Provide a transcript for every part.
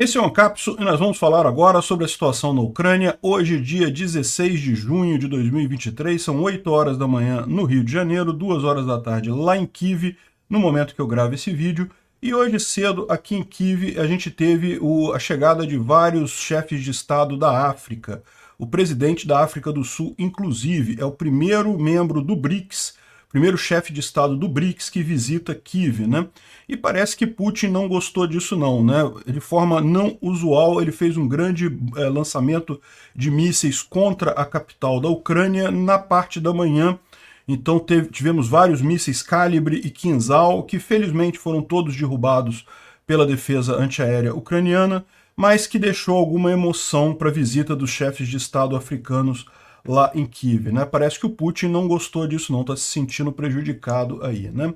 Esse é o Ancapso e nós vamos falar agora sobre a situação na Ucrânia. Hoje, dia 16 de junho de 2023, são 8 horas da manhã no Rio de Janeiro, 2 horas da tarde lá em Kiev, no momento que eu gravo esse vídeo. E hoje cedo, aqui em Kiev, a gente teve a chegada de vários chefes de Estado da África. O presidente da África do Sul, inclusive, é o primeiro membro do BRICS, primeiro chefe de Estado do BRICS que visita Kiev, né? E parece que Putin não gostou disso não, né? De forma não usual, ele fez um grande lançamento de mísseis contra a capital da Ucrânia na parte da manhã. Então tivemos vários mísseis Calibre e Kinzhal, que felizmente foram todos derrubados pela defesa antiaérea ucraniana, mas que deixou alguma emoção para a visita dos chefes de Estado africanos lá em Kiev, né? Parece que o Putin não gostou disso não, está se sentindo prejudicado aí, né?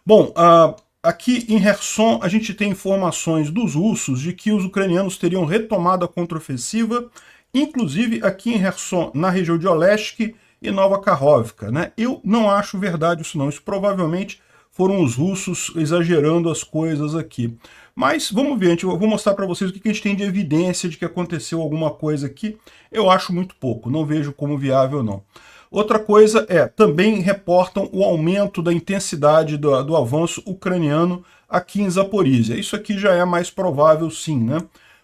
Bom, aqui em Kherson a gente tem informações dos russos de que os ucranianos teriam retomado a contraofensiva, inclusive aqui em Kherson, na região de Oleshk e Nova Kakhovka, né? Eu não acho verdade isso não, isso provavelmente foram os russos exagerando as coisas aqui. Mas vamos ver, eu vou mostrar para vocês o que a gente tem de evidência de que aconteceu alguma coisa aqui. Eu acho muito pouco, não vejo como viável não. Outra coisa também reportam o aumento da intensidade do avanço ucraniano aqui em Zaporizhia. Isso aqui já é mais provável sim, né?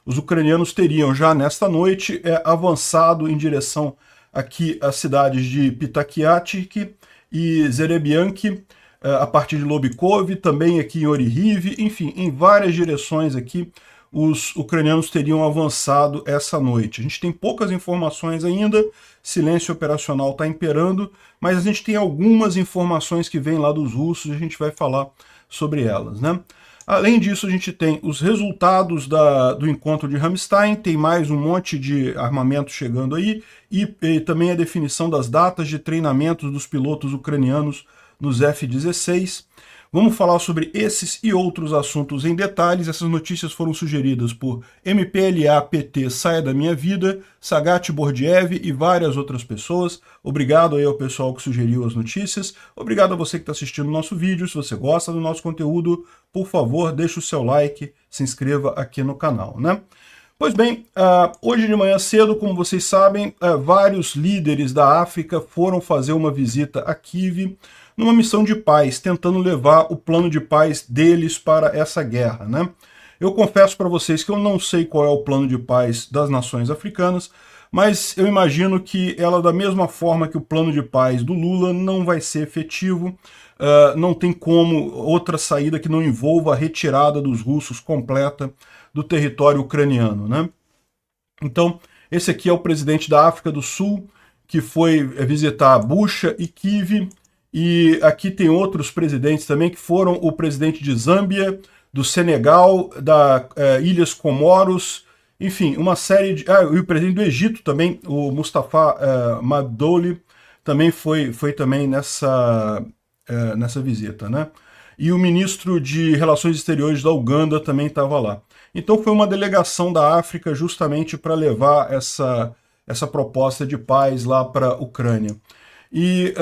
Os ucranianos teriam já nesta noite avançado em direção aqui às cidades de Pitakiatyk e Zerebianki, a partir de Lobikov, também aqui em Orihiv, enfim, em várias direções aqui os ucranianos teriam avançado essa noite. A gente tem poucas informações ainda, silêncio operacional está imperando, mas a gente tem algumas informações que vêm lá dos russos e a gente vai falar sobre elas, né? Além disso, a gente tem os resultados do encontro de Ramstein, tem mais um monte de armamento chegando aí, e também a definição das datas de treinamentos dos pilotos ucranianos nos F-16. Vamos falar sobre esses e outros assuntos em detalhes. Essas notícias foram sugeridas por MPLA-PT Saia da Minha Vida, Sagat Bordiev e várias outras pessoas. Obrigado aí ao pessoal que sugeriu as notícias. Obrigado a você que está assistindo o nosso vídeo. Se você gosta do nosso conteúdo, por favor, deixe o seu like, se inscreva aqui no canal, né? Pois bem, hoje de manhã cedo, como vocês sabem, vários líderes da África foram fazer uma visita a Kiev, numa missão de paz, tentando levar o plano de paz deles para essa guerra, né? Eu confesso para vocês que eu não sei qual é o plano de paz das nações africanas, mas eu imagino que ela, da mesma forma que o plano de paz do Lula, não vai ser efetivo, não tem como outra saída que não envolva a retirada dos russos completa do território ucraniano, né? Então, esse aqui é o presidente da África do Sul, que foi visitar Bucha e Kiev. E aqui tem outros presidentes também, que foram o presidente de Zâmbia, do Senegal, da Ilhas Comoros, enfim, uma série de... e o presidente do Egito também, o Mustafa Madoli, também foi também nessa visita, né? E o ministro de Relações Exteriores da Uganda também estava lá. Então foi uma delegação da África justamente para levar essa proposta de paz lá para a Ucrânia. E...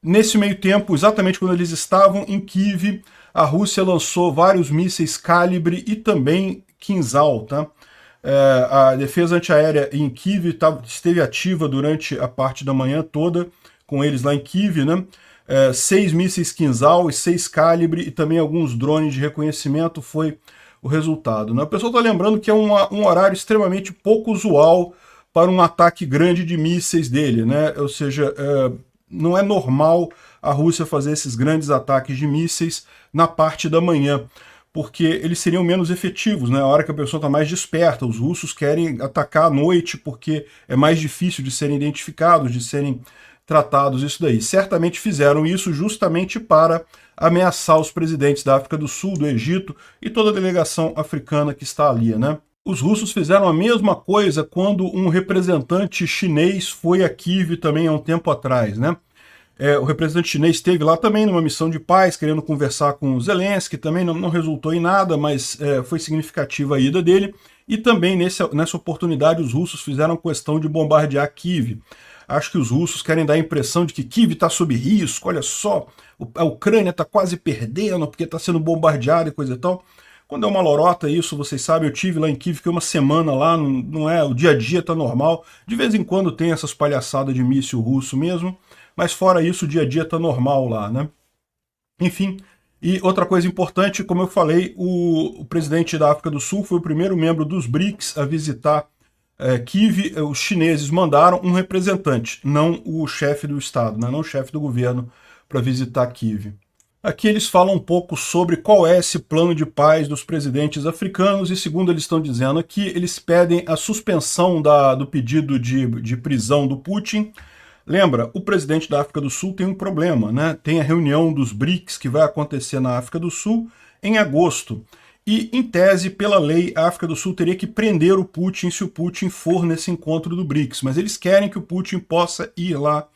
nesse meio tempo, exatamente quando eles estavam em Kiev, a Rússia lançou vários mísseis Calibre e também Kinzhal, tá? A defesa antiaérea em Kiev esteve ativa durante a parte da manhã toda, com eles lá em Kiev, né? 6 mísseis Kinzhal e 6 Calibre e também alguns drones de reconhecimento foi o resultado, né? O pessoal está lembrando que é um horário extremamente pouco usual para um ataque grande de mísseis dele, né? Ou seja, não é normal a Rússia fazer esses grandes ataques de mísseis na parte da manhã, porque eles seriam menos efetivos, né? A hora que a pessoa está mais desperta. Os russos querem atacar à noite porque é mais difícil de serem identificados, de serem tratados, isso daí. Certamente fizeram isso justamente para ameaçar os presidentes da África do Sul, do Egito e toda a delegação africana que está ali, né? Os russos fizeram a mesma coisa quando um representante chinês foi a Kiev também há um tempo atrás, né? O representante chinês esteve lá também numa missão de paz, querendo conversar com o Zelensky, também não resultou em nada, mas foi significativa a ida dele. E também nessa oportunidade os russos fizeram questão de bombardear Kiev. Acho que os russos querem dar a impressão de que Kiev está sob risco, olha só, a Ucrânia está quase perdendo porque está sendo bombardeada e coisa e tal. Quando é uma lorota isso, vocês sabem, eu tive lá em Kiev, fiquei uma semana lá, não é, o dia a dia tá normal, de vez em quando tem essas palhaçadas de míssil russo mesmo, mas fora isso o dia a dia tá normal lá, né? Enfim, e outra coisa importante, como eu falei, o presidente da África do Sul foi o primeiro membro dos BRICS a visitar Kiev. Os chineses mandaram um representante, não o chefe do Estado, né, não o chefe do governo, para visitar Kiev. Aqui eles falam um pouco sobre qual é esse plano de paz dos presidentes africanos, e segundo eles estão dizendo aqui, eles pedem a suspensão do pedido de prisão do Putin. Lembra, o presidente da África do Sul tem um problema, né? Tem a reunião dos BRICS que vai acontecer na África do Sul em agosto. E, em tese, pela lei, a África do Sul teria que prender o Putin se o Putin for nesse encontro do BRICS. Mas eles querem que o Putin possa ir lá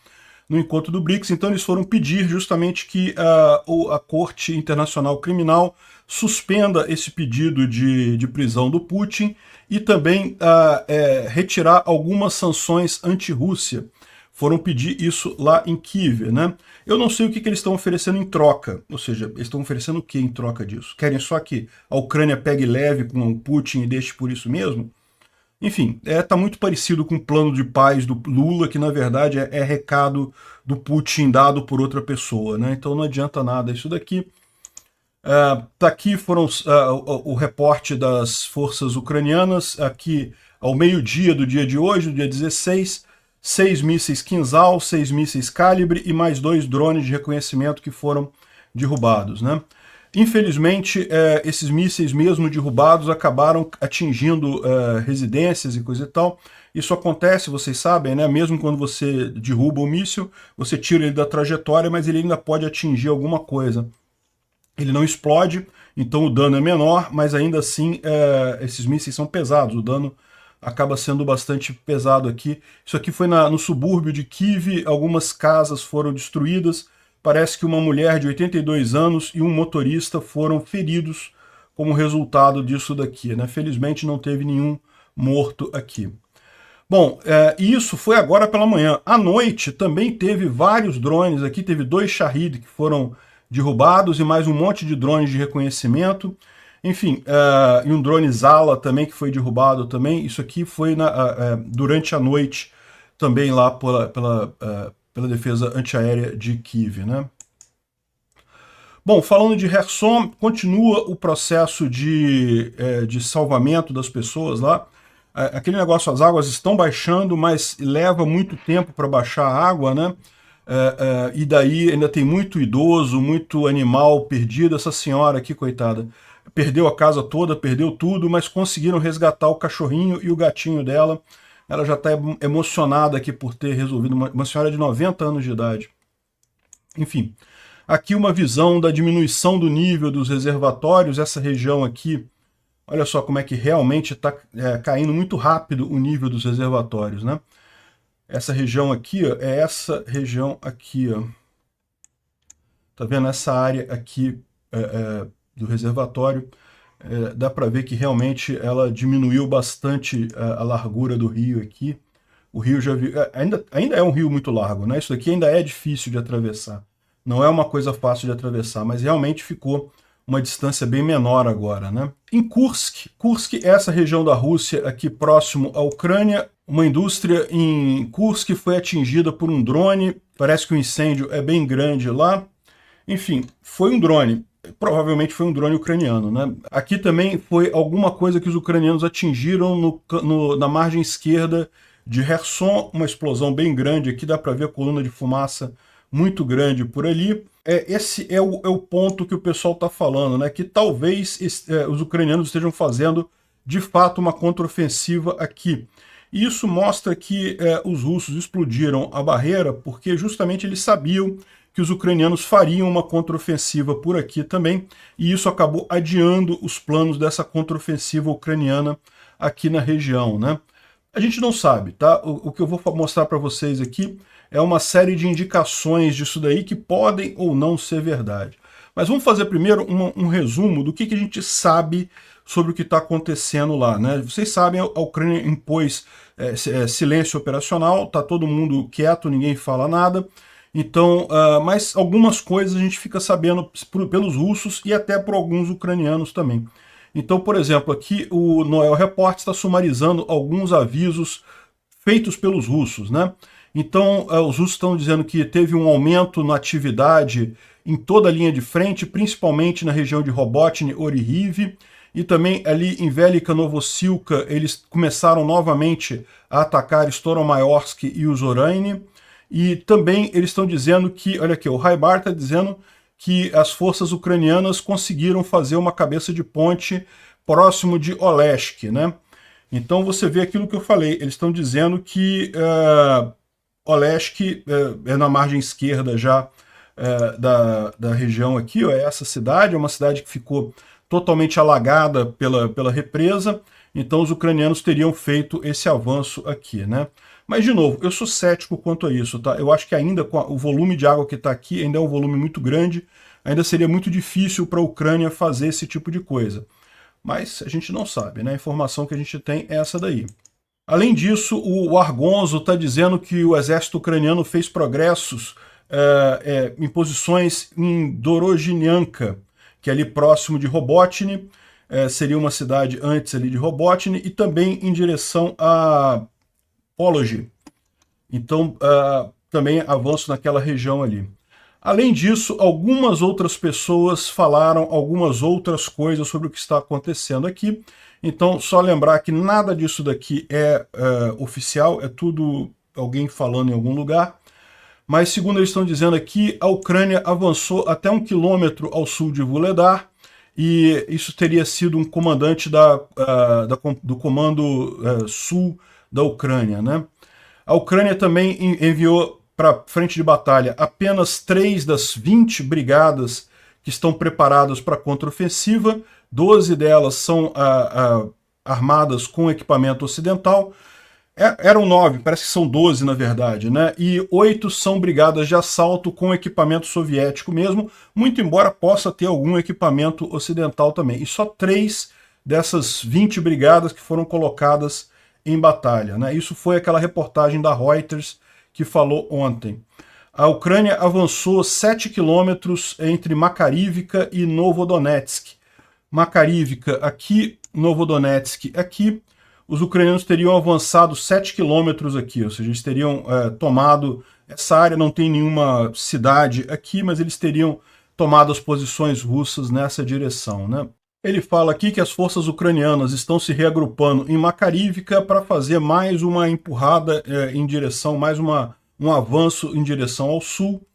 no encontro do BRICS, então eles foram pedir justamente que a Corte Internacional Criminal suspenda esse pedido de prisão do Putin e também retirar algumas sanções anti-Rússia. Foram pedir isso lá em Kiev, né? Eu não sei o que eles estão oferecendo em troca, ou seja, eles estão oferecendo o que em troca disso? Querem só que a Ucrânia pegue leve com o Putin e deixe por isso mesmo? Enfim, tá muito parecido com o plano de paz do Lula, que na verdade é recado do Putin dado por outra pessoa, né? Então não adianta nada isso daqui. Tá aqui foram o reporte das forças ucranianas, aqui ao meio-dia do dia de hoje, do dia 16, 6 mísseis Kinzhal, 6 mísseis Calibre e mais 2 drones de reconhecimento que foram derrubados, né? Infelizmente, esses mísseis mesmo derrubados acabaram atingindo residências e coisa e tal. Isso acontece, vocês sabem, né? Mesmo quando você derruba o míssil, você tira ele da trajetória, mas ele ainda pode atingir alguma coisa. Ele não explode, então o dano é menor, mas ainda assim esses mísseis são pesados, o dano acaba sendo bastante pesado aqui. Isso aqui foi no subúrbio de Kiev, algumas casas foram destruídas. Parece que uma mulher de 82 anos e um motorista foram feridos como resultado disso daqui, né? Felizmente não teve nenhum morto aqui. Bom, isso foi agora pela manhã. À noite também teve vários drones aqui, teve 2 Shahid que foram derrubados e mais um monte de drones de reconhecimento. Enfim, e um drone Zala também que foi derrubado também. Isso aqui foi durante a noite também lá pela defesa antiaérea de Kiev, né? Bom, falando de Kherson, continua o processo de salvamento das pessoas lá. Aquele negócio, as águas estão baixando, mas leva muito tempo para baixar a água, né? E daí ainda tem muito idoso, muito animal perdido. Essa senhora aqui, coitada, perdeu a casa toda, perdeu tudo, mas conseguiram resgatar o cachorrinho e o gatinho dela. Ela já está emocionada aqui por ter resolvido, uma senhora de 90 anos de idade. Enfim, aqui uma visão da diminuição do nível dos reservatórios. Essa região aqui, olha só como é que realmente está caindo muito rápido o nível dos reservatórios, né? Essa região aqui, ó, é essa região aqui, ó. Tá vendo essa área aqui do reservatório? Dá para ver que realmente ela diminuiu bastante a largura do rio aqui. O rio já viu, ainda é um rio muito largo, né? Isso aqui ainda é difícil de atravessar. Não é uma coisa fácil de atravessar, mas realmente ficou uma distância bem menor agora, né? Em Kursk, Kursk é essa região da Rússia aqui próximo à Ucrânia. Uma indústria em Kursk foi atingida por um drone. Parece que o incêndio é bem grande lá. Enfim, foi um drone. Provavelmente foi um drone ucraniano, né? Aqui também foi alguma coisa que os ucranianos atingiram na margem esquerda de Kherson, uma explosão bem grande. Aqui dá para ver a coluna de fumaça muito grande por ali. Esse é o ponto que o pessoal está falando, né? Que talvez os ucranianos estejam fazendo de fato uma contraofensiva aqui. E isso mostra que os russos explodiram a barreira porque justamente eles sabiam que os ucranianos fariam uma contraofensiva por aqui também, e isso acabou adiando os planos dessa contraofensiva ucraniana aqui na região, né? A gente não sabe, tá? O que eu vou mostrar para vocês aqui é uma série de indicações disso daí que podem ou não ser verdade. Mas vamos fazer primeiro um resumo do que a gente sabe sobre o que está acontecendo lá, né? Vocês sabem, a Ucrânia impôs silêncio operacional, tá todo mundo quieto, ninguém fala nada. Então, mas algumas coisas a gente fica sabendo pelos russos e até por alguns ucranianos também. Então, por exemplo, aqui o Noel Report está sumarizando alguns avisos feitos pelos russos, né? Então, os russos estão dizendo que teve um aumento na atividade em toda a linha de frente, principalmente na região de Robotny, Orihiv, e também ali em Velika Novosilka, eles começaram novamente a atacar Storomaiorsk e Uzoraine, e também eles estão dizendo que, olha aqui, o Raibar está dizendo que as forças ucranianas conseguiram fazer uma cabeça de ponte próximo de Olesk, né? Então você vê aquilo que eu falei, eles estão dizendo que Olesk é na margem esquerda já da região aqui, ó, é essa cidade, é uma cidade que ficou totalmente alagada pela represa, então os ucranianos teriam feito esse avanço aqui, né? Mas, de novo, eu sou cético quanto a isso, tá? Eu acho que ainda com o volume de água que está aqui, ainda é um volume muito grande, ainda seria muito difícil para a Ucrânia fazer esse tipo de coisa. Mas a gente não sabe, né? A informação que a gente tem é essa daí. Além disso, o Argonzo está dizendo que o exército ucraniano fez progressos em posições em Dorozhenyanka, que é ali próximo de Robotny, seria uma cidade antes ali de Robotny, e também em direção a Pology. Então, também avanço naquela região ali. Além disso, algumas outras pessoas falaram algumas outras coisas sobre o que está acontecendo aqui. Então, só lembrar que nada disso daqui é oficial, é tudo alguém falando em algum lugar. Mas, segundo eles estão dizendo aqui, a Ucrânia avançou até 1 quilômetro ao sul de Vuhledar, e isso teria sido um comandante do Comando Sul da Ucrânia, né? A Ucrânia também enviou para a frente de batalha apenas 3 das 20 brigadas que estão preparadas para a contraofensiva, 12 delas são armadas com equipamento ocidental, eram 9, parece que são 12 na verdade, né? E 8 são brigadas de assalto com equipamento soviético mesmo, muito embora possa ter algum equipamento ocidental também. E só 3 dessas 20 brigadas que foram colocadas em batalha, né? Isso foi aquela reportagem da Reuters que falou ontem. A Ucrânia avançou 7 quilômetros entre Makarivka e Novodonetsk. Makarivka aqui, Novodonetsk aqui. Os ucranianos teriam avançado 7 quilômetros aqui, ou seja, eles teriam tomado essa área, não tem nenhuma cidade aqui, mas eles teriam tomado as posições russas nessa direção, né? Ele fala aqui que as forças ucranianas estão se reagrupando em Makarivka para fazer mais uma empurrada em direção, mais um avanço em direção ao sul.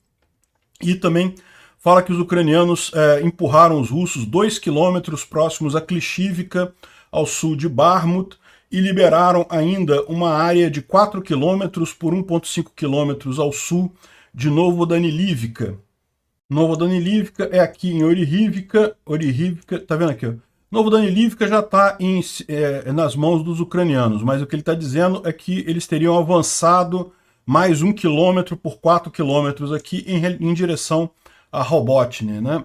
E também fala que os ucranianos empurraram os russos 2 quilômetros próximos a Klishivka, ao sul de Bakhmut, e liberaram ainda uma área de 4 quilômetros por 1,5 quilômetros ao sul de Novodanilivka. Novodanilivka é aqui em Orihivka, tá vendo aqui? Ó? Novodanilivka já está nas mãos dos ucranianos, mas o que ele está dizendo é que eles teriam avançado mais 1 quilômetro por 4 quilômetros aqui em direção a Robotny, né?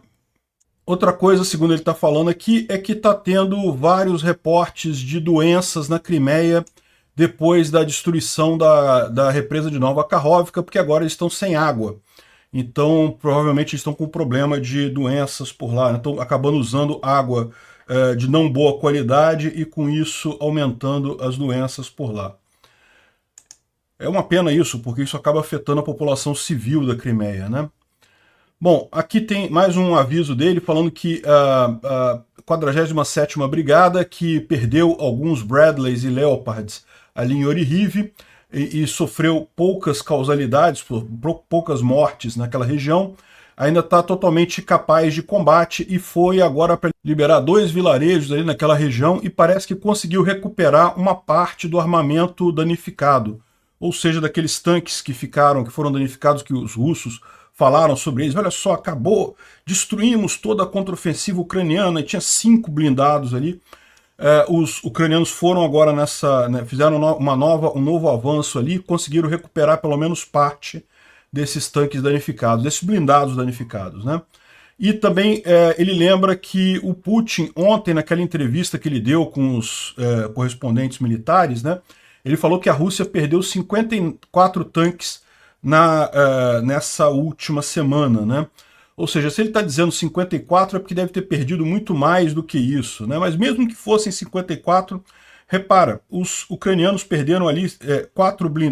Outra coisa, segundo ele está falando aqui, é que está tendo vários reportes de doenças na Crimeia depois da destruição da represa de Nova Kakhovka, porque agora eles estão sem água. Então, provavelmente eles estão com problema de doenças por lá, né? Estão acabando usando água de não boa qualidade e com isso aumentando as doenças por lá. É uma pena isso, porque isso acaba afetando a população civil da Crimeia, né? Bom, aqui tem mais um aviso dele falando que a 47ª Brigada, que perdeu alguns Bradleys e Leopards ali em Orihiv e sofreu poucas causalidades, poucas mortes naquela região, ainda está totalmente capaz de combate e foi agora para liberar 2 vilarejos ali naquela região e parece que conseguiu recuperar uma parte do armamento danificado, ou seja, daqueles tanques que foram danificados, que os russos falaram sobre eles. Olha só, acabou, destruímos toda a contraofensiva ucraniana, e tinha 5 blindados ali. Os ucranianos foram agora fizeram um novo avanço ali, conseguiram recuperar pelo menos parte desses tanques danificados, desses blindados danificados, né? E também ele lembra que o Putin, ontem, naquela entrevista que ele deu com os correspondentes militares, né, ele falou que a Rússia perdeu 54 tanques nessa última semana, né? Ou seja, se ele está dizendo 54 é porque deve ter perdido muito mais do que isso, né? Mas mesmo que fossem 54, repara, os ucranianos perderam ali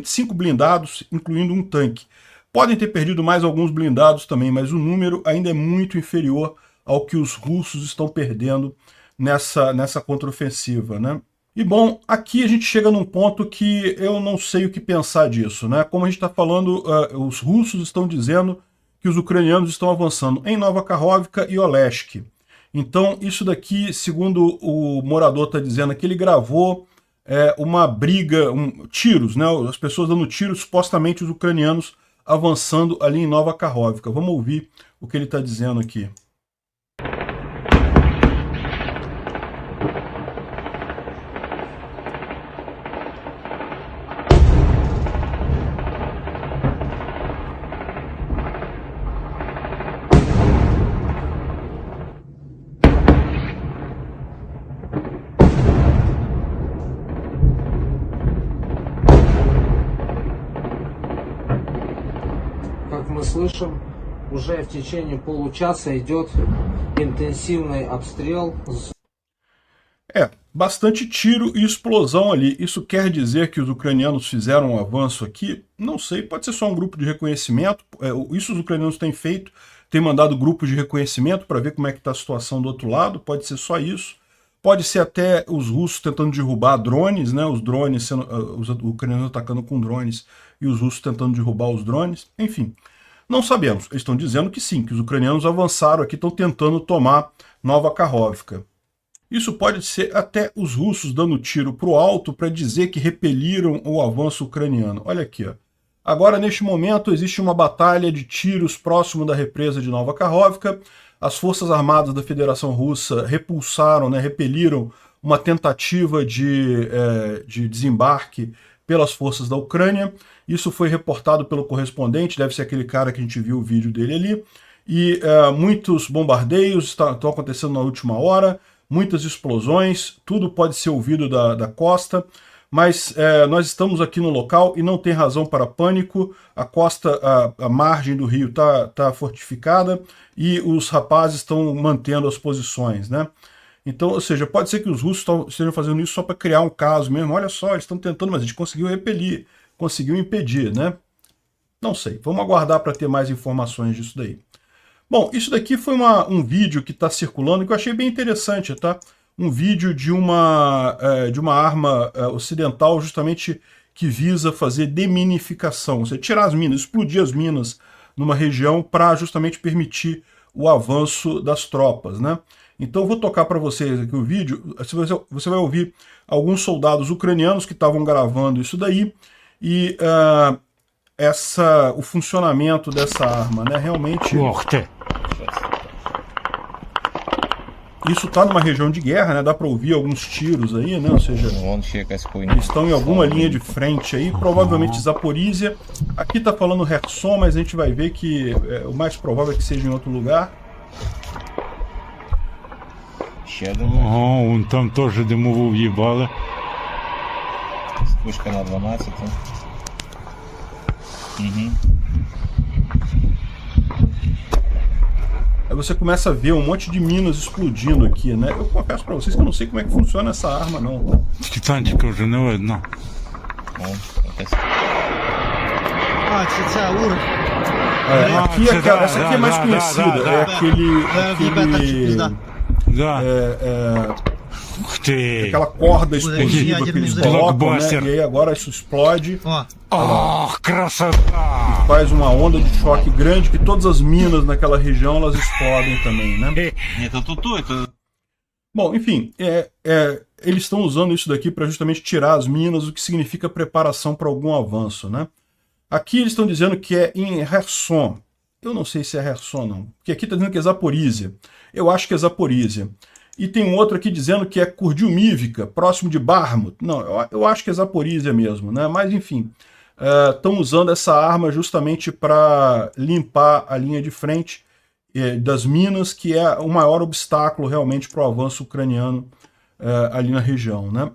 5 blindados, incluindo um tanque. Podem ter perdido mais alguns blindados também, mas o número ainda é muito inferior ao que os russos estão perdendo nessa contraofensiva, né? E bom, aqui a gente chega num ponto que eu não sei o que pensar disso, né? Como a gente está falando, os russos estão dizendo que os ucranianos estão avançando em Nova Kakhovka e Oleshk. Então, isso daqui, segundo o morador está dizendo, é que ele gravou uma briga, tiros, né? As pessoas dando tiros, supostamente os ucranianos avançando ali em Nova Kakhovka. Vamos ouvir o que ele está dizendo aqui. Как мы слышим, уже в течение получаса идет интенсивный обстрел. Bastante tiro e explosão ali. Isso quer dizer que os ucranianos fizeram um avanço aqui? Não sei, pode ser só um grupo de reconhecimento. Isso os ucranianos têm feito, têm mandado grupos de reconhecimento para ver como é que está a situação do outro lado, pode ser só isso. Pode ser até os russos tentando derrubar drones, né? Os drones, os ucranianos atacando com drones e os russos tentando derrubar os drones. Enfim, não sabemos. Eles estão dizendo que sim, que os ucranianos avançaram aqui, estão tentando tomar Nova Kakhovka. Isso pode ser até os russos dando tiro para o alto para dizer que repeliram o avanço ucraniano. Olha aqui, ó. Agora, neste momento, existe uma batalha de tiros próximo da represa de Nova Kakhovka. As Forças Armadas da Federação Russa repulsaram, né, repeliram uma tentativa de desembarque pelas forças da Ucrânia. Isso foi reportado pelo correspondente, deve ser aquele cara que a gente viu o vídeo dele ali. E muitos bombardeios estão acontecendo na última hora, muitas explosões, tudo pode ser ouvido da costa. Mas nós estamos aqui no local e não tem razão para pânico. A costa, a margem do rio tá fortificada e os rapazes estão mantendo as posições, né? Então, ou seja, pode ser que os russos estejam fazendo isso só para criar um caso mesmo. Olha só, eles estão tentando, mas a gente conseguiu repelir, conseguiu impedir, né? Não sei, vamos aguardar para ter mais informações disso daí. Bom, isso daqui foi um vídeo que está circulando que eu achei bem interessante, tá? Um vídeo de uma arma ocidental justamente que visa fazer deminificação, ou seja, tirar as minas, explodir as minas numa região para justamente permitir o avanço das tropas, né? Então eu vou tocar para vocês aqui o vídeo, você vai ouvir alguns soldados ucranianos que estavam gravando isso daí, e o funcionamento dessa arma, né? Realmente... Isso está numa região de guerra, né? Dá para ouvir alguns tiros aí, né? Ou seja, eles estão em alguma linha de frente aí, provavelmente Zaporizhia. Aqui está falando Kherson, mas a gente vai ver que o mais provável é que seja em outro lugar. Вон там тоже дымову въебало. Вышка на 12. Aí você começa a ver um monte de minas explodindo aqui, né? Eu confesso pra vocês que eu não sei como é que funciona essa arma, não. Титанчика уже не видно. Essa aqui é mais conhecida. É aquela corda explosiva que eles colocam, né? E aí agora isso explode. E faz uma onda de choque grande que todas as minas naquela região elas explodem também, né? Bom, enfim, eles estão usando isso daqui para justamente tirar as minas, o que significa preparação para algum avanço, né? Aqui eles estão dizendo que é em Kherson. Eu não sei se é Kherson, não. Porque aqui está dizendo que é Zaporizhia. Eu acho que é Zaporizhia. E tem um outro aqui dizendo que é Kurdyumivka, próximo de Bakhmut. Não, eu acho que é Zaporizhia mesmo, né? Mas enfim, estão usando essa arma justamente para limpar a linha de frente das minas, que é o maior obstáculo realmente para o avanço ucraniano ali na região, né?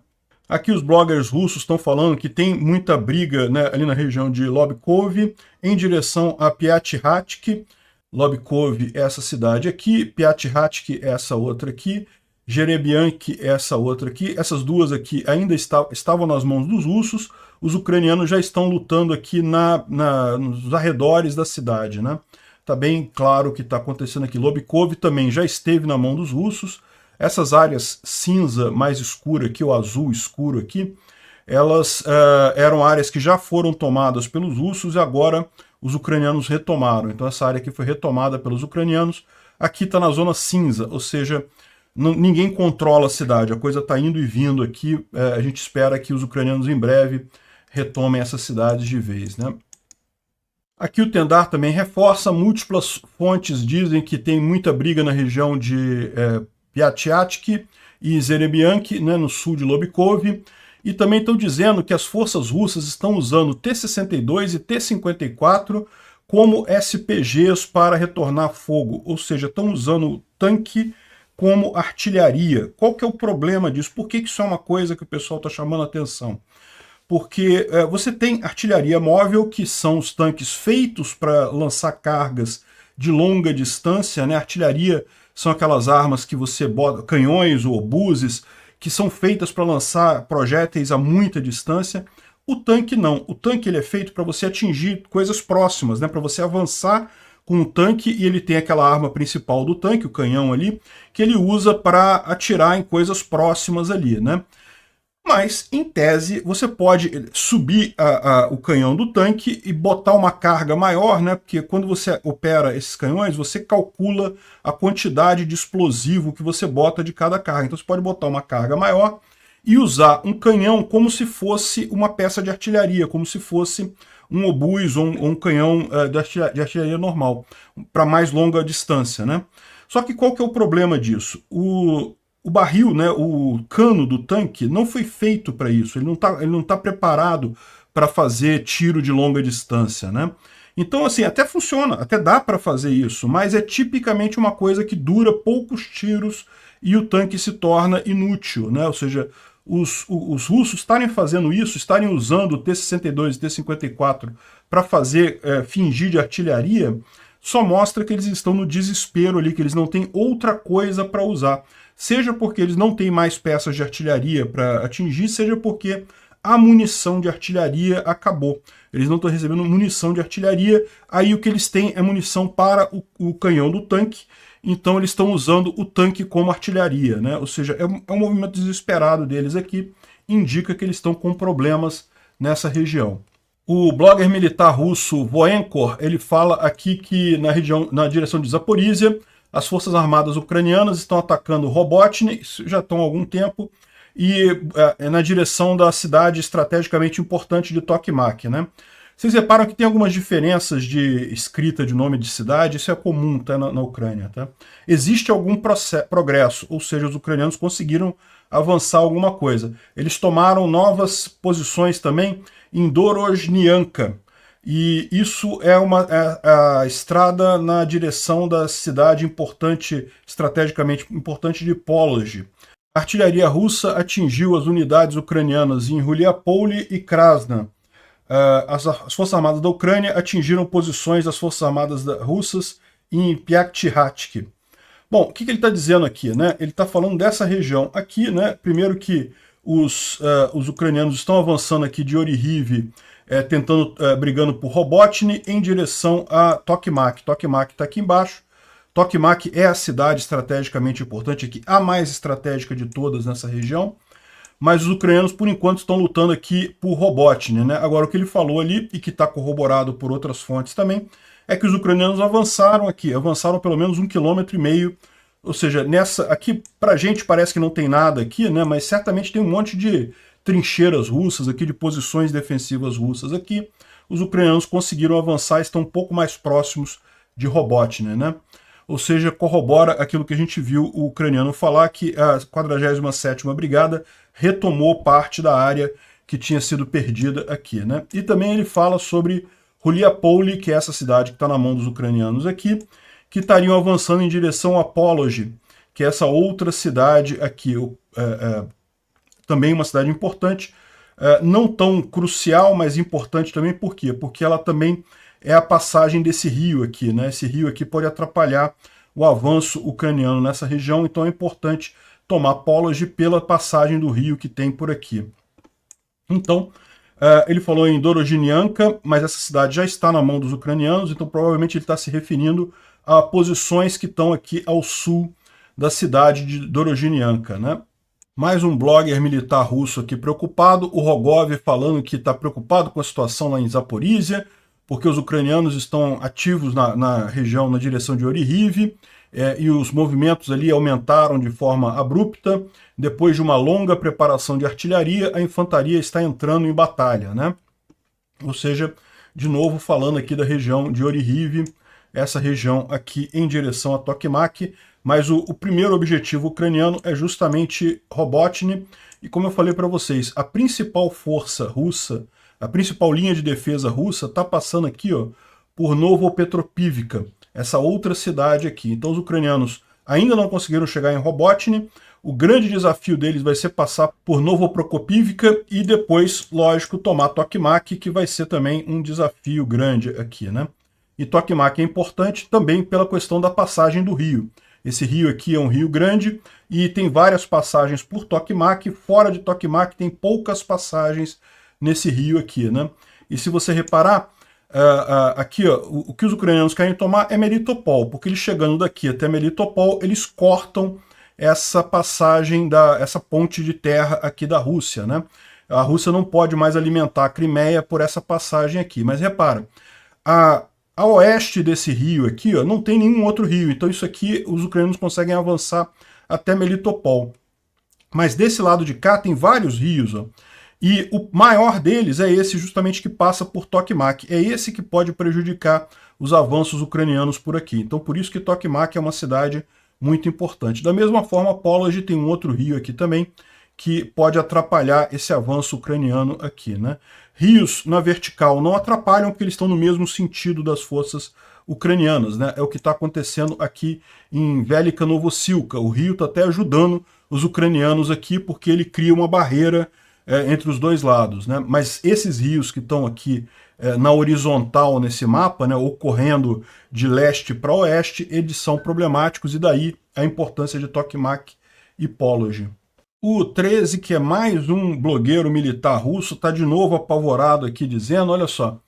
Aqui os bloggers russos estão falando que tem muita briga, né, ali na região de Lobkov, em direção a Piatyhatsk. Lobkov é essa cidade aqui, Piatihati é essa outra aqui, Jerebianki é essa outra aqui. Essas duas aqui ainda estavam nas mãos dos russos. Os ucranianos já estão lutando aqui nos arredores da cidade, né? Tá bem claro o que está acontecendo aqui. Lobkov também já esteve na mão dos russos. Essas áreas cinza mais escura aqui, o azul escuro aqui, elas eram áreas que já foram tomadas pelos russos e agora os ucranianos retomaram. Então essa área aqui foi retomada pelos ucranianos. Aqui está na zona cinza, ou seja, ninguém controla a cidade, a coisa está indo e vindo aqui. A gente espera que os ucranianos em breve retomem essas cidades de vez, né? Aqui o Tendar também reforça, múltiplas fontes dizem que tem muita briga na região de Piatihati e Zerebianki, né, no sul de Lobkov, e também estão dizendo que as forças russas estão usando T-62 e T-54 como SPGs para retornar fogo, ou seja, estão usando o tanque como artilharia. Qual que é o problema disso? Por que isso é uma coisa que o pessoal está chamando a atenção? Porque você tem artilharia móvel, que são os tanques feitos para lançar cargas de longa distância, né? Artilharia são aquelas armas que você bota, canhões ou obuses, que são feitas para lançar projéteis a muita distância. O tanque não. O tanque ele é feito para você atingir coisas próximas, né? Para você avançar com o tanque, e ele tem aquela arma principal do tanque, o canhão ali, que ele usa para atirar em coisas próximas ali, né? Mas, em tese, você pode subir o canhão do tanque e botar uma carga maior, né? Porque quando você opera esses canhões, você calcula a quantidade de explosivo que você bota de cada carga. Então você pode botar uma carga maior e usar um canhão como se fosse uma peça de artilharia, como se fosse um obus ou um canhão de artilharia normal, para mais longa distância, né? Só que qual que é o problema disso? O barril, né, o cano do tanque não foi feito para isso, ele não tá preparado para fazer tiro de longa distância, né? Então, assim, até funciona, até dá para fazer isso, mas é tipicamente uma coisa que dura poucos tiros e o tanque se torna inútil, né? Ou seja, os russos estarem fazendo isso, estarem usando o T-62 e T-54 para fazer fingir de artilharia, só mostra que eles estão no desespero ali, que eles não têm outra coisa para usar. Seja porque eles não têm mais peças de artilharia para atingir, seja porque a munição de artilharia acabou. Eles não estão recebendo munição de artilharia, aí o que eles têm é munição para o canhão do tanque, então eles estão usando o tanque como artilharia, né? Ou seja, é um movimento desesperado deles aqui, indica que eles estão com problemas nessa região. O blogger militar russo Voenkor, ele fala aqui que na direção de Zaporizhia, as forças armadas ucranianas estão atacando Robotny, já estão há algum tempo, e na direção da cidade estrategicamente importante de Tokmak, né? Vocês reparam que tem algumas diferenças de escrita de nome de cidade, isso é comum, tá, na Ucrânia, tá? Existe algum progresso, ou seja, os ucranianos conseguiram avançar alguma coisa. Eles tomaram novas posições também em Dorozhnyanka, e isso é a estrada na direção da cidade importante, estrategicamente importante de Polozh. A artilharia russa atingiu as unidades ucranianas em Ruliapole e Krasna. As Forças Armadas da Ucrânia atingiram posições das Forças Armadas russas em Piatihati. Bom, o que ele está dizendo aqui, né? Ele está falando dessa região aqui, né? Primeiro que os ucranianos estão avançando aqui de Orihiv, brigando por Robotny em direção a Tokmak. Tokmak está aqui embaixo. Tokmak é a cidade estrategicamente importante aqui, a mais estratégica de todas nessa região. Mas os ucranianos, por enquanto, estão lutando aqui por Robotny, né? Agora, o que ele falou ali, e que está corroborado por outras fontes também, é que os ucranianos avançaram aqui, avançaram pelo menos 1,5 km, ou seja, aqui pra gente parece que não tem nada aqui, né? Mas certamente tem um monte de trincheiras russas aqui, de posições defensivas russas aqui. Os ucranianos conseguiram avançar e estão um pouco mais próximos de Robotny, né? Ou seja, corrobora aquilo que a gente viu o ucraniano falar, que a 47ª Brigada retomou parte da área que tinha sido perdida aqui, né? E também ele fala sobre Ruliapole, que é essa cidade que está na mão dos ucranianos aqui, que estariam avançando em direção a Polozh, que é essa outra cidade aqui, também uma cidade importante, não tão crucial, mas importante também. Por quê? Porque ela também é a passagem desse rio aqui, né? Esse rio aqui pode atrapalhar o avanço ucraniano nessa região, então é importante tomar Polozh pela passagem do rio que tem por aqui. Então, ele falou em Dorozhinianka, mas essa cidade já está na mão dos ucranianos, então provavelmente ele está se referindo a posições que estão aqui ao sul da cidade de Dorozhinianka, né? Mais um blogger militar russo aqui preocupado, o Rogov falando que está preocupado com a situação lá em Zaporizhia, porque os ucranianos estão ativos na região, na direção de Oryhiv, e os movimentos ali aumentaram de forma abrupta. Depois de uma longa preparação de artilharia, a infantaria está entrando em batalha, né? Ou seja, de novo falando aqui da região de Oryhiv, essa região aqui em direção a Tokmak, mas o primeiro objetivo ucraniano é justamente Robotyne, e como eu falei para vocês, a principal força russa, a principal linha de defesa russa está passando aqui, ó, por Novopetrovivka, essa outra cidade aqui. Então os ucranianos ainda não conseguiram chegar em Robotyne. O grande desafio deles vai ser passar por Novoprokopivka e depois, lógico, tomar Tokmak, que vai ser também um desafio grande aqui, né? E Tokmak é importante também pela questão da passagem do rio. Esse rio aqui é um rio grande e tem várias passagens por Tokmak. Fora de Tokmak tem poucas passagens nesse rio aqui, né? E se você reparar, aqui ó, o que os ucranianos querem tomar é Melitopol, porque eles chegando daqui até Melitopol, eles cortam essa passagem, essa ponte de terra aqui da Rússia, né? A Rússia não pode mais alimentar a Crimeia por essa passagem aqui. Mas repara, a oeste desse rio aqui, ó, não tem nenhum outro rio, então isso aqui os ucranianos conseguem avançar até Melitopol. Mas desse lado de cá tem vários rios, ó, e o maior deles é esse justamente que passa por Tokmak. É esse que pode prejudicar os avanços ucranianos por aqui. Então por isso que Tokmak é uma cidade muito importante. Da mesma forma, Polozh tem um outro rio aqui também, que pode atrapalhar esse avanço ucraniano aqui, né? Rios na vertical não atrapalham porque eles estão no mesmo sentido das forças ucranianas, né? É o que está acontecendo aqui em Velika Novosilka. O rio está até ajudando os ucranianos aqui porque ele cria uma barreira entre os dois lados, né? Mas esses rios que estão aqui na horizontal nesse mapa, né, ocorrendo de leste para oeste, eles são problemáticos e daí a importância de Tokmak e Polozh. O 13, que é mais um blogueiro militar russo, está de novo apavorado aqui dizendo, olha só,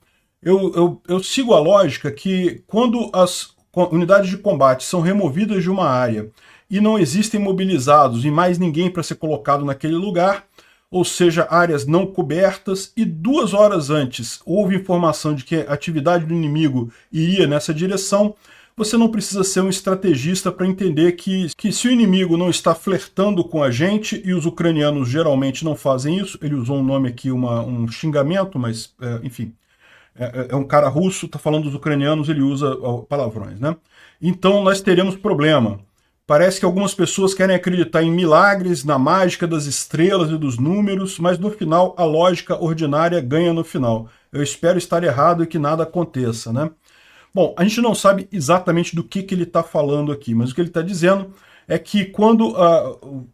eu sigo a lógica que quando as unidades de combate são removidas de uma área e não existem mobilizados e mais ninguém para ser colocado naquele lugar, ou seja, áreas não cobertas, e 2 horas antes houve informação de que a atividade do inimigo iria nessa direção, você não precisa ser um estrategista para entender que se o inimigo não está flertando com a gente, e os ucranianos geralmente não fazem isso, ele usou um nome aqui, um xingamento, mas enfim, é um cara russo, está falando dos ucranianos, ele usa palavrões, né? Então nós teremos problema. Parece que algumas pessoas querem acreditar em milagres, na mágica das estrelas e dos números, mas no final a lógica ordinária ganha no final. Eu espero estar errado e que nada aconteça, né? Bom, a gente não sabe exatamente do que ele está falando aqui, mas o que ele está dizendo é que quando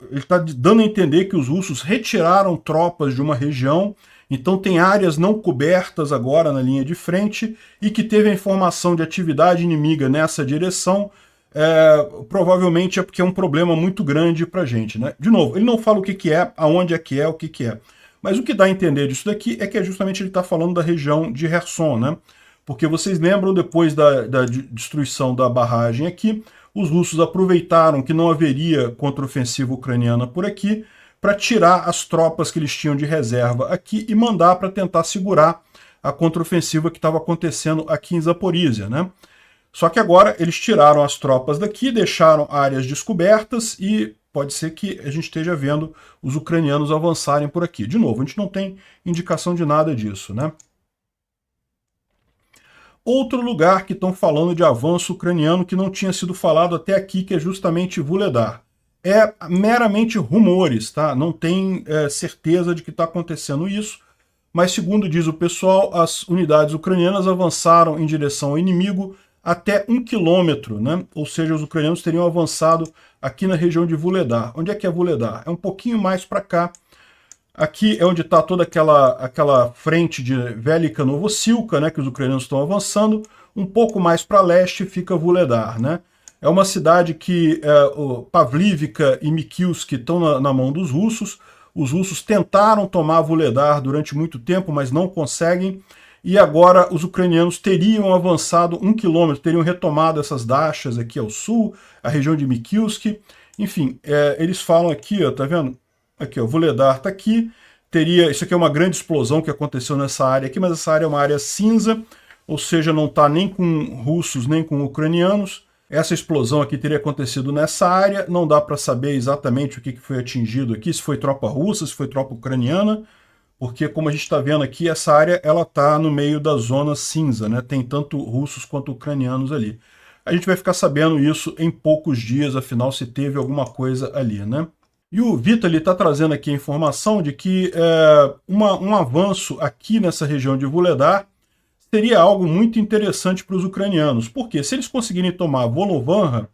ele está dando a entender que os russos retiraram tropas de uma região, então tem áreas não cobertas agora na linha de frente, e que teve a informação de atividade inimiga nessa direção, provavelmente é porque é um problema muito grande para a gente, né? De novo, ele não fala o que é, aonde é que é, o que é. Mas o que dá a entender disso daqui é que justamente ele está falando da região de Kherson, né? Porque vocês lembram, depois da destruição da barragem aqui, os russos aproveitaram que não haveria contraofensiva ucraniana por aqui para tirar as tropas que eles tinham de reserva aqui e mandar para tentar segurar a contraofensiva que estava acontecendo aqui em Zaporizhia, né? Só que agora eles tiraram as tropas daqui, deixaram áreas descobertas e pode ser que a gente esteja vendo os ucranianos avançarem por aqui. De novo, a gente não tem indicação de nada disso, né? Outro lugar que estão falando de avanço ucraniano que não tinha sido falado até aqui, que é justamente Vuhledar. É meramente rumores, tá? Não tem certeza de que está acontecendo isso, mas segundo diz o pessoal, as unidades ucranianas avançaram em direção ao inimigo até 1 quilômetro, né? Ou seja, os ucranianos teriam avançado aqui na região de Vuhledar. Onde é que é Vuhledar? É um pouquinho mais para cá, Aqui é onde está toda aquela frente de Velika Novossilka, né, que os ucranianos estão avançando. Um pouco mais para leste fica Vuhledar, né? É uma cidade que Pavlivka e Mikilsk estão na mão dos russos. Os russos tentaram tomar Vuhledar durante muito tempo, mas não conseguem. E agora os ucranianos teriam avançado 1 quilômetro, teriam retomado essas dachas aqui ao sul, a região de Mikilsk. Enfim, eles falam aqui, ó, tá vendo? Aqui, ó, Vuhledar está aqui. Isso aqui é uma grande explosão que aconteceu nessa área aqui, mas essa área é uma área cinza, ou seja, não está nem com russos nem com ucranianos. Essa explosão aqui teria acontecido nessa área, não dá para saber exatamente o que foi atingido aqui, se foi tropa russa, se foi tropa ucraniana, porque como a gente está vendo aqui, essa área ela está no meio da zona cinza, né? Tem tanto russos quanto ucranianos ali. A gente vai ficar sabendo isso em poucos dias, afinal, se teve alguma coisa ali, né? E o Vitaly está trazendo aqui a informação de que um avanço aqui nessa região de Vuhledar seria algo muito interessante para os ucranianos. Porque se eles conseguirem tomar Volovanra,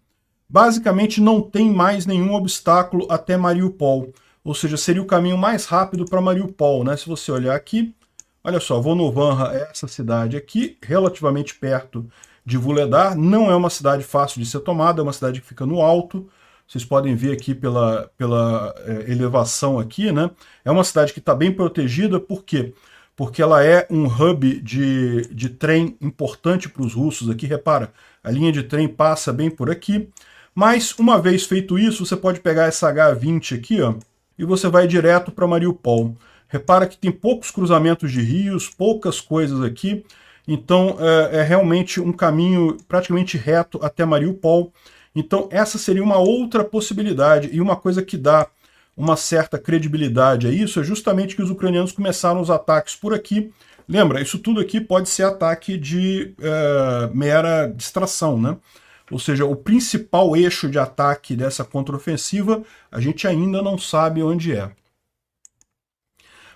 basicamente não tem mais nenhum obstáculo até Mariupol. Ou seja, seria o caminho mais rápido para Mariupol, né? Se você olhar aqui, olha só, Volovanra é essa cidade aqui, relativamente perto de Vuhledar. Não é uma cidade fácil de ser tomada, é uma cidade que fica no alto. Vocês podem ver aqui pela elevação aqui, né? É uma cidade que está bem protegida, por quê? Porque ela é um hub de trem importante para os russos aqui. Repara, a linha de trem passa bem por aqui. Mas, uma vez feito isso, você pode pegar essa H20 aqui, ó, e você vai direto para Mariupol. Repara que tem poucos cruzamentos de rios, poucas coisas aqui. Então, é realmente um caminho praticamente reto até Mariupol. Então, essa seria uma outra possibilidade. E uma coisa que dá uma certa credibilidade a isso é justamente que os ucranianos começaram os ataques por aqui. Lembra, isso tudo aqui pode ser ataque de mera distração, né? Ou seja, o principal eixo de ataque dessa contraofensiva, a gente ainda não sabe onde é.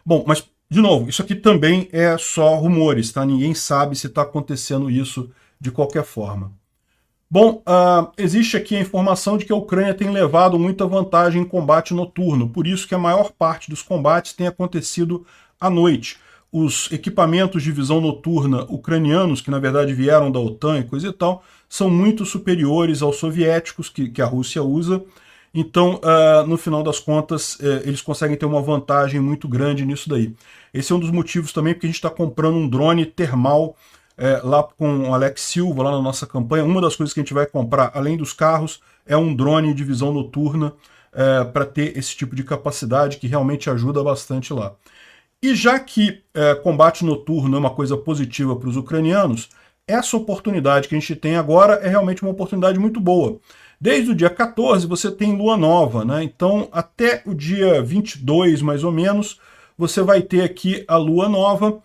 Bom, mas, de novo, isso aqui também é só rumores, tá? Ninguém sabe se está acontecendo isso de qualquer forma. Bom, existe aqui a informação de que a Ucrânia tem levado muita vantagem em combate noturno, por isso que a maior parte dos combates tem acontecido à noite. Os equipamentos de visão noturna ucranianos, que na verdade vieram da OTAN e coisa e tal, são muito superiores aos soviéticos que a Rússia usa. Então, no final das contas, eles conseguem ter uma vantagem muito grande nisso daí. Esse é um dos motivos também porque a gente está comprando um drone termal lá com o Alex Silva, lá na nossa campanha. Uma das coisas que a gente vai comprar, além dos carros, é um drone de visão noturna para ter esse tipo de capacidade que realmente ajuda bastante lá. E já que combate noturno é uma coisa positiva para os ucranianos, essa oportunidade que a gente tem agora é realmente uma oportunidade muito boa. Desde o dia 14 você tem lua nova, né? Então até o dia 22, mais ou menos, você vai ter aqui a lua nova.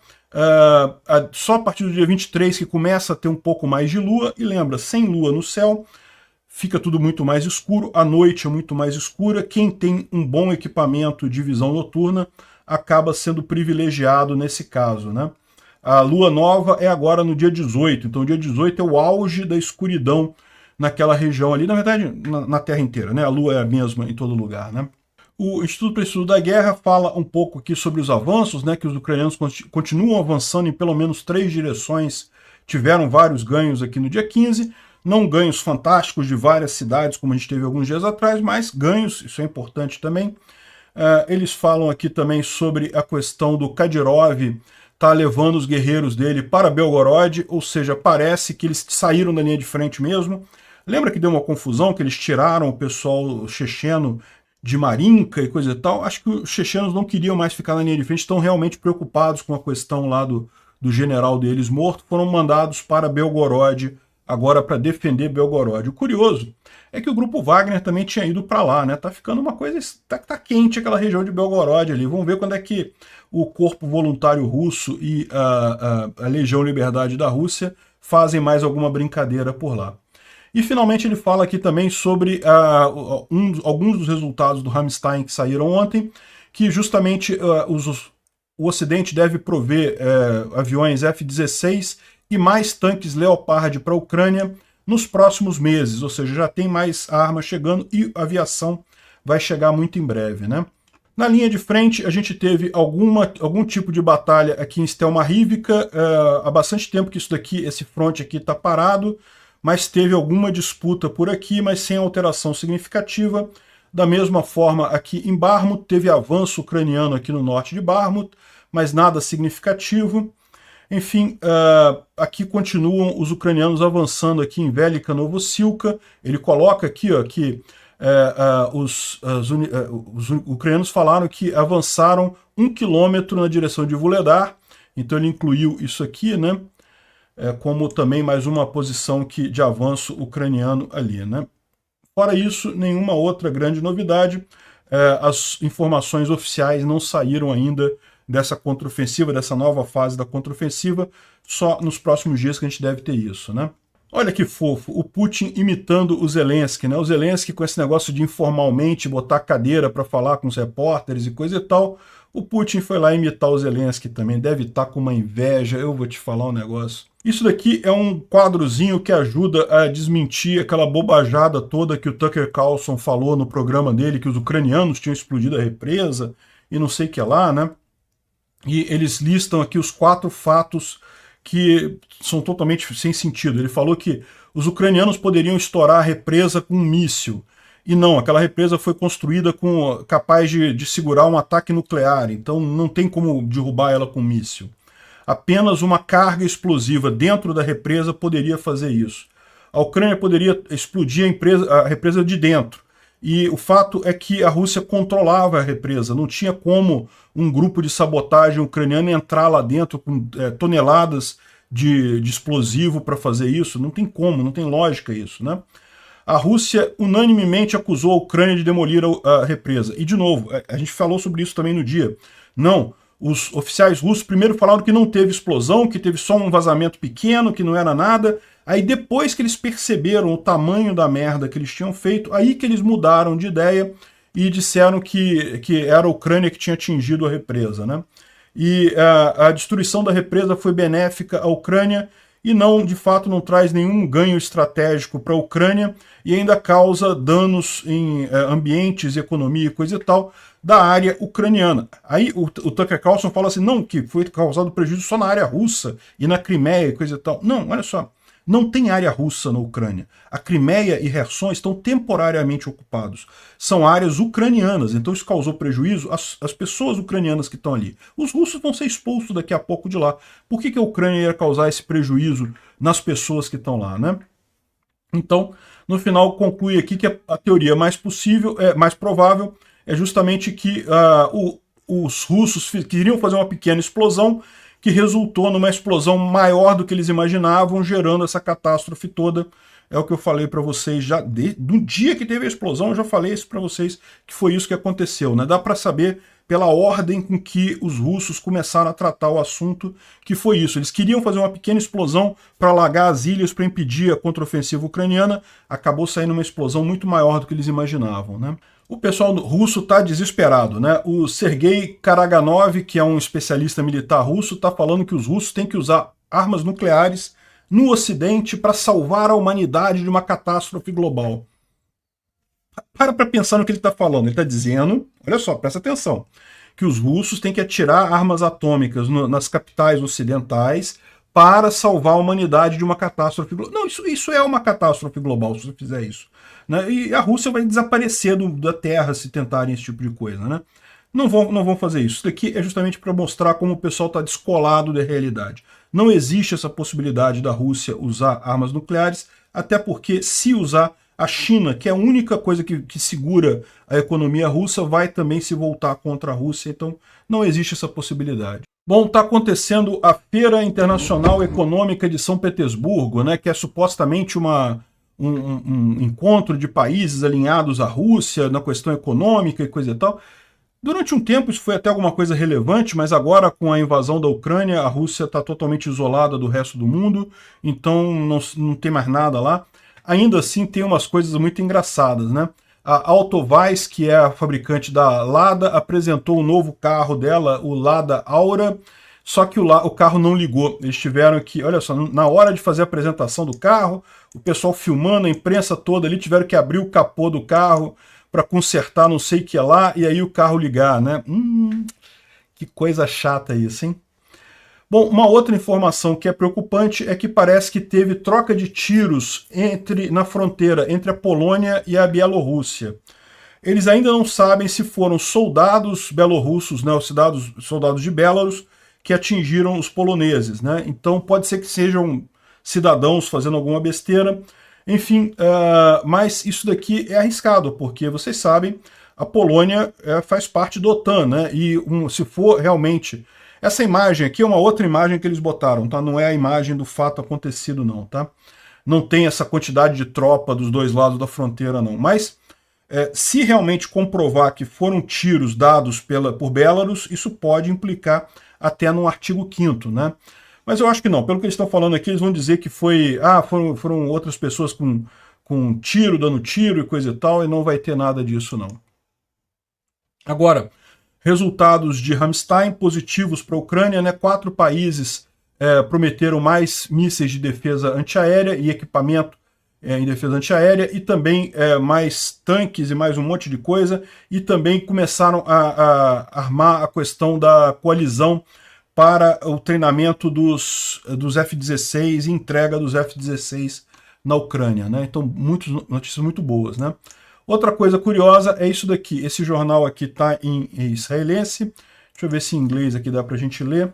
Só a partir do dia 23 que começa a ter um pouco mais de lua, e lembra, sem lua no céu, fica tudo muito mais escuro, a noite é muito mais escura. Quem tem um bom equipamento de visão noturna acaba sendo privilegiado nesse caso, né? A lua nova é agora no dia 18, então o dia 18 é o auge da escuridão naquela região ali, na verdade na Terra inteira, né? A lua é a mesma em todo lugar, né? O Instituto para o Estudo da Guerra fala um pouco aqui sobre os avanços, né, que os ucranianos continuam avançando em pelo menos 3 direções, tiveram vários ganhos aqui no dia 15, não ganhos fantásticos de várias cidades, como a gente teve alguns dias atrás, mas ganhos, isso é importante também. Eles falam aqui também sobre a questão do Kadyrov tá levando os guerreiros dele para Belgorod, ou seja, parece que eles saíram da linha de frente mesmo. Lembra que deu uma confusão, que eles tiraram o pessoal checheno de Marinka e coisa e tal? Acho que os chechenos não queriam mais ficar na linha de frente, estão realmente preocupados com a questão lá do general deles morto, foram mandados para Belgorod agora para defender Belgorod. O curioso é que o grupo Wagner também tinha ido para lá, né? Tá ficando uma coisa, tá quente aquela região de Belgorod ali. Vamos ver quando é que o Corpo Voluntário Russo e a Legião Liberdade da Rússia fazem mais alguma brincadeira por lá. E finalmente ele fala aqui também sobre alguns dos resultados do Ramstein que saíram ontem, que justamente o Ocidente deve prover aviões F-16 e mais tanques Leopard para a Ucrânia nos próximos meses, ou seja, já tem mais armas chegando e a aviação vai chegar muito em breve, né? Na linha de frente, a gente teve algum tipo de batalha aqui em Stelmarivka. Há bastante tempo que esse fronte aqui está parado, mas teve alguma disputa por aqui, mas sem alteração significativa. Da mesma forma, aqui em Bakhmut, teve avanço ucraniano aqui no norte de Bakhmut, mas nada significativo. Enfim, aqui continuam os ucranianos avançando aqui em Velika Novosilka. Ele coloca aqui ó, que os ucranianos falaram que avançaram 1 quilômetro na direção de Vuhledar, então ele incluiu isso aqui, né, como também mais uma posição de avanço ucraniano ali, né. Fora isso, nenhuma outra grande novidade. As informações oficiais não saíram ainda dessa contraofensiva, dessa nova fase da contraofensiva, só nos próximos dias que a gente deve ter isso, né. Olha que fofo, o Putin imitando o Zelensky, né? O Zelensky com esse negócio de informalmente botar cadeira para falar com os repórteres e coisa e tal. O Putin foi lá imitar o Zelensky também, deve estar com uma inveja, eu vou te falar um negócio. Isso daqui é um quadrozinho que ajuda a desmentir aquela bobajada toda que o Tucker Carlson falou no programa dele, que os ucranianos tinham explodido a represa e não sei o que lá, né? E eles listam aqui os 4 fatos que são totalmente sem sentido. Ele falou que os ucranianos poderiam estourar a represa com um míssil. E não, aquela represa foi construída capaz de segurar um ataque nuclear, então não tem como derrubar ela com um míssil. Apenas uma carga explosiva dentro da represa poderia fazer isso. A Ucrânia poderia explodir a represa de dentro. E o fato é que a Rússia controlava a represa, não tinha como um grupo de sabotagem ucraniano entrar lá dentro com toneladas de explosivo para fazer isso. Não tem como, não tem lógica isso, né? A Rússia unanimemente acusou a Ucrânia de demolir a represa. E, de novo, a gente falou sobre isso também no dia. Não, os oficiais russos primeiro falaram que não teve explosão, que teve só um vazamento pequeno, que não era nada. Aí depois que eles perceberam o tamanho da merda que eles tinham feito, aí que eles mudaram de ideia e disseram que era a Ucrânia que tinha atingido a represa, né? E a destruição da represa foi benéfica à Ucrânia e não, de fato, não traz nenhum ganho estratégico para a Ucrânia e ainda causa danos em ambientes, economia e coisa e tal da área ucraniana. Aí o Tucker Carlson fala assim, não, que foi causado prejuízo só na área russa e na Crimeia e coisa e tal. Não, olha só. Não tem área russa na Ucrânia. A Crimeia e Kherson estão temporariamente ocupados. São áreas ucranianas, então isso causou prejuízo às pessoas ucranianas que estão ali. Os russos vão ser expulsos daqui a pouco de lá. Por que a Ucrânia ia causar esse prejuízo nas pessoas que estão lá, né? Então, no final, conclui aqui que a teoria mais provável é justamente que os russos queriam fazer uma pequena explosão que resultou numa explosão maior do que eles imaginavam, gerando essa catástrofe toda. É o que eu falei para vocês já no dia que teve a explosão, eu já falei isso para vocês que foi isso que aconteceu, né? Dá para saber pela ordem com que os russos começaram a tratar o assunto, que foi isso. Eles queriam fazer uma pequena explosão para alagar as ilhas, para impedir a contraofensiva ucraniana, acabou saindo uma explosão muito maior do que eles imaginavam, né? O pessoal russo está desesperado, né? O Sergei Karaganov, que é um especialista militar russo, está falando que os russos têm que usar armas nucleares no Ocidente para salvar a humanidade de uma catástrofe global. Para pensar no que ele está falando. Ele está dizendo, olha só, presta atenção, que os russos têm que atirar armas atômicas nas capitais ocidentais para salvar a humanidade de uma catástrofe global. Não, isso é uma catástrofe global, se você fizer isso. Né? E a Rússia vai desaparecer da Terra se tentarem esse tipo de coisa. Né? Não vão fazer isso. Isso daqui é justamente para mostrar como o pessoal está descolado da realidade. Não existe essa possibilidade da Rússia usar armas nucleares, até porque, se usar, a China, que é a única coisa que segura a economia russa, vai também se voltar contra a Rússia. Então, não existe essa possibilidade. Bom, está acontecendo a Feira Internacional Econômica de São Petersburgo, né, que é supostamente um encontro de países alinhados à Rússia na questão econômica e coisa e tal. Durante um tempo isso foi até alguma coisa relevante, mas agora com a invasão da Ucrânia, a Rússia está totalmente isolada do resto do mundo, então não tem mais nada lá. Ainda assim tem umas coisas muito engraçadas, né? A Autovais, que é a fabricante da Lada, apresentou o novo carro dela, o Lada Aura, só que o carro não ligou. Eles tiveram que, olha só, na hora de fazer a apresentação do carro, o pessoal filmando, a imprensa toda ali, tiveram que abrir o capô do carro para consertar não sei o que lá e aí o carro ligar, né? Que coisa chata isso, hein? Bom, uma outra informação que é preocupante é que parece que teve troca de tiros na fronteira entre a Polônia e a Bielorrússia. Eles ainda não sabem se foram soldados belorussos, né, os soldados de Belarus, que atingiram os poloneses, né? Então pode ser que sejam cidadãos fazendo alguma besteira. Enfim, mas isso daqui é arriscado, porque vocês sabem, a Polônia faz parte da OTAN, né? E se for realmente... Essa imagem aqui é uma outra imagem que eles botaram, tá? Não é a imagem do fato acontecido, não, tá? Não tem essa quantidade de tropa dos dois lados da fronteira, não. Mas se realmente comprovar que foram tiros dados por Belarus, isso pode implicar até no artigo 5º, né? Mas eu acho que não. Pelo que eles estão falando aqui, eles vão dizer que foram outras pessoas com tiro, dando tiro e coisa e tal, e não vai ter nada disso, não. Agora, resultados de Ramstein positivos para a Ucrânia, né? 4 países prometeram mais mísseis de defesa antiaérea e equipamento em defesa antiaérea, e também mais tanques e mais um monte de coisa, e também começaram a armar a questão da coalizão para o treinamento dos F-16 e entrega dos F-16 na Ucrânia, né? Então, notícias muito boas, né? Outra coisa curiosa é isso daqui. Esse jornal aqui está em israelense. Deixa eu ver se em inglês aqui dá para a gente ler.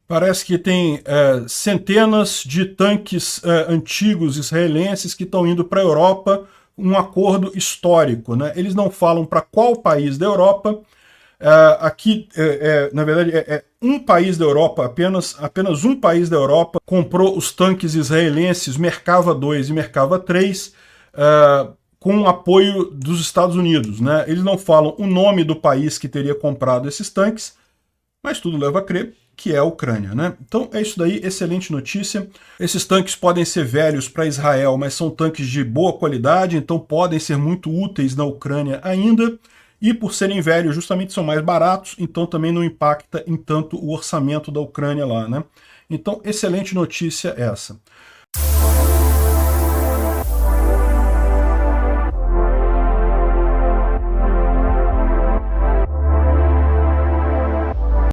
Parece que tem centenas de tanques antigos israelenses que estão indo para a Europa, um acordo histórico, né? Eles não falam para qual país da Europa. Aqui, na verdade, um país da Europa, apenas um país da Europa comprou os tanques israelenses Merkava 2 e Merkava 3 com o apoio dos Estados Unidos, né? Eles não falam o nome do país que teria comprado esses tanques, mas tudo leva a crer que é a Ucrânia, né? Então é isso daí, excelente notícia. Esses tanques podem ser velhos para Israel, mas são tanques de boa qualidade, então podem ser muito úteis na Ucrânia ainda. E por serem velhos, justamente são mais baratos, então também não impacta em tanto o orçamento da Ucrânia lá, né? Então, excelente notícia essa.